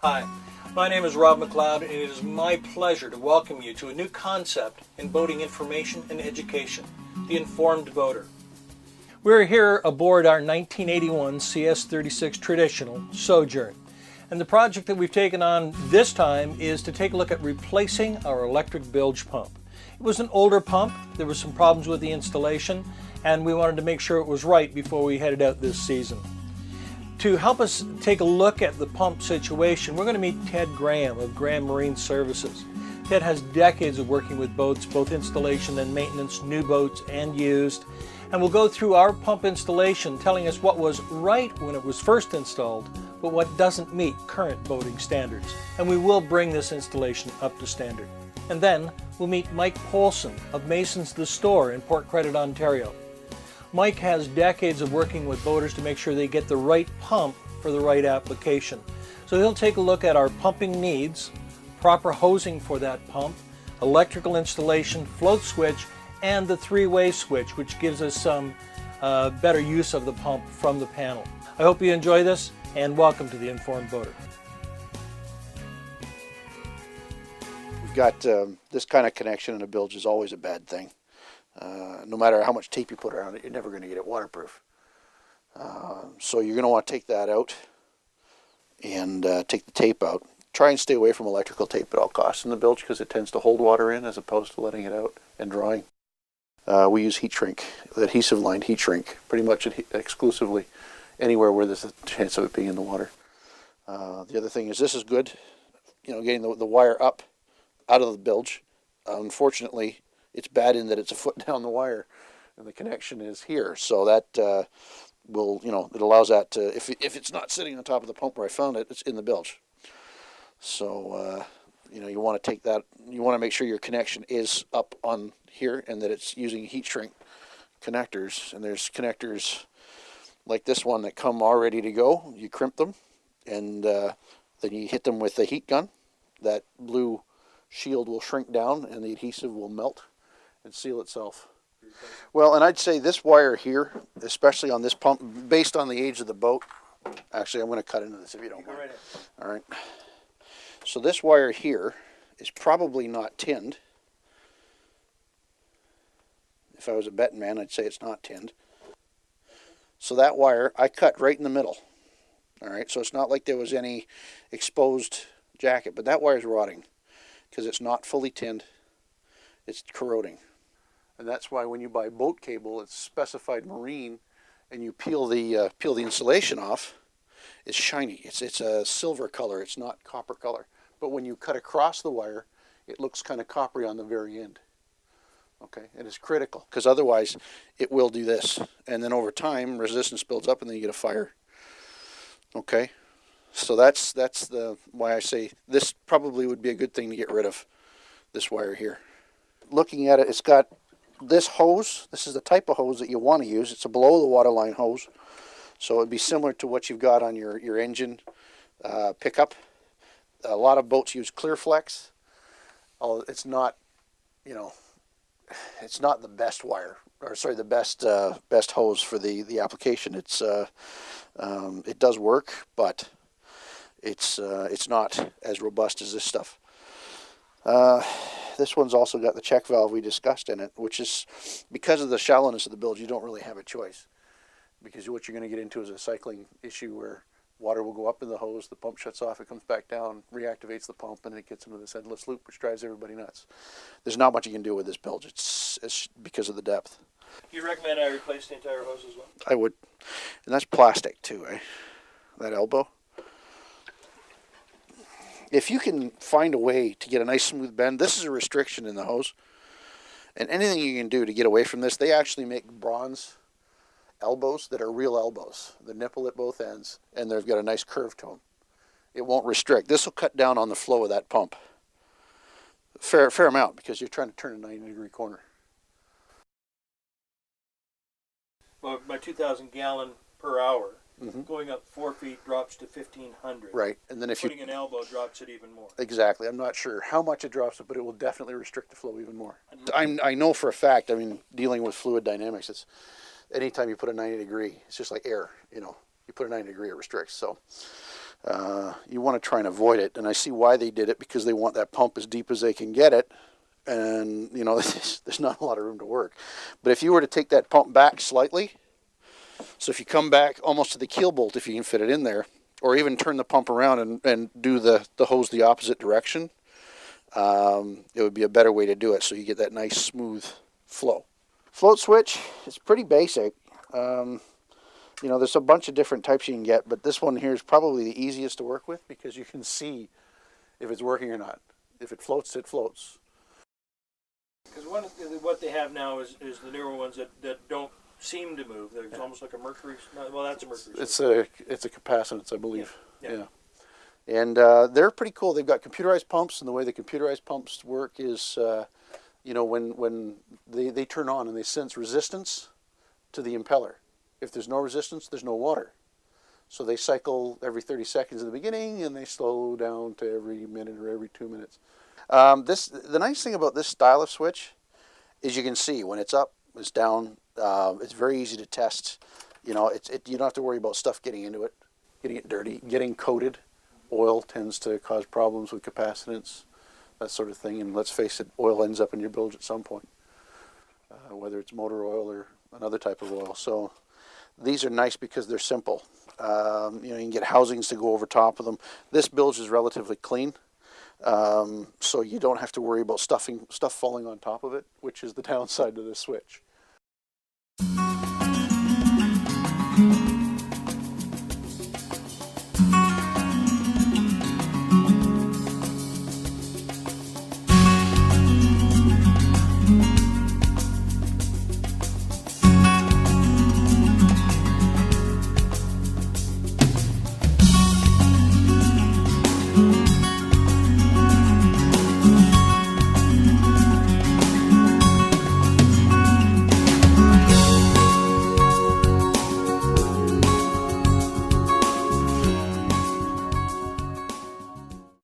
Hi, my name is Rob McLeod, and it is my pleasure to welcome you to a new concept in boating information and education, the Informed Boater. We're here aboard our 1981 CS-36 Traditional Sojourn, and the project that we've taken on this time is to take a look at replacing our electric bilge pump. It was an older pump, there were some problems with the installation, and we wanted to make sure it was right before we headed out this season. To help us take a look at the pump situation, we're going to meet Ted Grahame of Grahame Marine Services. Ted has decades of working with boats, both installation and maintenance, new boats and used, and we'll go through our pump installation, telling us what was right when it was first installed, but what doesn't meet current boating standards. And we will bring this installation up to standard. And then we'll meet Mike Polson of Mason's The Store in Port Credit, Ontario. Mike has decades of working with boaters to make sure they get the right pump for the right application. So he'll take a look at our pumping needs, proper hosing for that pump, electrical installation, float switch, and the three-way switch, which gives us some better use of the pump from the panel. I hope you enjoy this, and welcome to the Informed Boater. We've got this kind of connection in a bilge is always a bad thing. No matter how much tape you put around it, you're never going to get it waterproof. So you're going to want to take that out and take the tape out. Try and stay away from electrical tape at all costs in the bilge because it tends to hold water in as opposed to letting it out and drying. We use heat shrink, adhesive lined heat shrink, pretty much exclusively anywhere where there's a chance of it being in the water. The other thing is this is good, getting the wire up out of the bilge. Unfortunately, it's bad in that it's a foot down the wire and the connection is here. So that it allows that to, if it's not sitting on top of the pump where I found it, it's in the bilge. So, you want to take that, you want to make sure your connection is up on here and that it's using heat shrink connectors. And there's connectors like this one that come all ready to go. You crimp them and then you hit them with a heat gun. That blue shield will shrink down and the adhesive will melt and seal itself. Well, and I'd say this wire here, especially on this pump, based on the age of the boat, actually I'm going to cut into this if you don't mind. All right. So this wire here is probably not tinned. If I was a betting man, I'd say it's not tinned. So that wire I cut right in the middle. All right, so it's not like there was any exposed jacket, but that wire's rotting because it's not fully tinned. It's corroding. And that's why when you buy boat cable, it's specified marine, and you peel the insulation off, it's shiny. It's a silver color. It's not copper color. But when you cut across the wire, it looks kind of coppery on the very end. Okay, and it's critical because otherwise it will do this, and then over time resistance builds up, and then you get a fire. Okay, so that's why I say this probably would be a good thing to get rid of this wire here. Looking at it, it's got this hose. This is the type of hose that you want to use. It's a below the waterline hose, so it'd be similar to what you've got on your engine pickup. A lot of boats use Clearflex. It's not, it's not the best wire, or sorry, the best hose for the application. It's it does work, but it's not as robust as this stuff. This one's also got the check valve we discussed in it, which is, because of the shallowness of the bilge, you don't really have a choice. Because what you're going to get into is a cycling issue where water will go up in the hose, the pump shuts off, it comes back down, reactivates the pump, and it gets into this endless loop, which drives everybody nuts. There's not much you can do with this bilge. It's because of the depth. Do you recommend I replace the entire hose as well? I would. And that's plastic too, eh? That elbow. If you can find a way to get a nice smooth bend, this is a restriction in the hose. And anything you can do to get away from this, they actually make bronze elbows that are real elbows. The nipple at both ends, and they've got a nice curve to them. It won't restrict. This will cut down on the flow of that pump. Fair amount, because you're trying to turn a 90-degree corner. Well, my 2,000 gallon per hour, going up 4 feet drops to 1,500. Right, and then if putting an elbow drops it even more. Exactly. I'm not sure how much it drops it, but it will definitely restrict the flow even more. I know for a fact. I mean, dealing with fluid dynamics, it's anytime you put a 90 degree, it's just like air. You put a 90 degree, it restricts. So You want to try and avoid it, and I see why they did it, because they want that pump as deep as they can get it, and you know there's not a lot of room to work. But if you were to take that pump back slightly, so if you come back almost to the keel bolt, if you can fit it in there, or even turn the pump around and do the hose the opposite direction, it would be a better way to do it, so you get that nice smooth flow. Float switch is pretty basic. You know, there's a bunch of different types you can get, but this one here is probably the easiest to work with, because you can see if it's working or not. If it floats, it floats. Because what they have now is the newer ones that don't seem to move. It's almost like a mercury. Well, that's a mercury. It's a capacitance, I believe. Yeah. And they're pretty cool. They've got computerized pumps, and the way the computerized pumps work is, you know, when they turn on and they sense resistance to the impeller. If there's no resistance, there's no water. So they cycle every 30 seconds in the beginning, and they slow down to every minute or every 2 minutes. The nice thing about this style of switch is you can see when it's up, it's down. It's very easy to test. You know, you don't have to worry about stuff getting into it, getting it dirty, getting coated. Oil tends to cause problems with capacitance, that sort of thing. And let's face it, oil ends up in your bilge at some point, whether it's motor oil or another type of oil. So these are nice because they're simple. You know, you can get housings to go over top of them. This bilge is relatively clean, so you don't have to worry about stuff falling on top of it, which is the downside to this switch.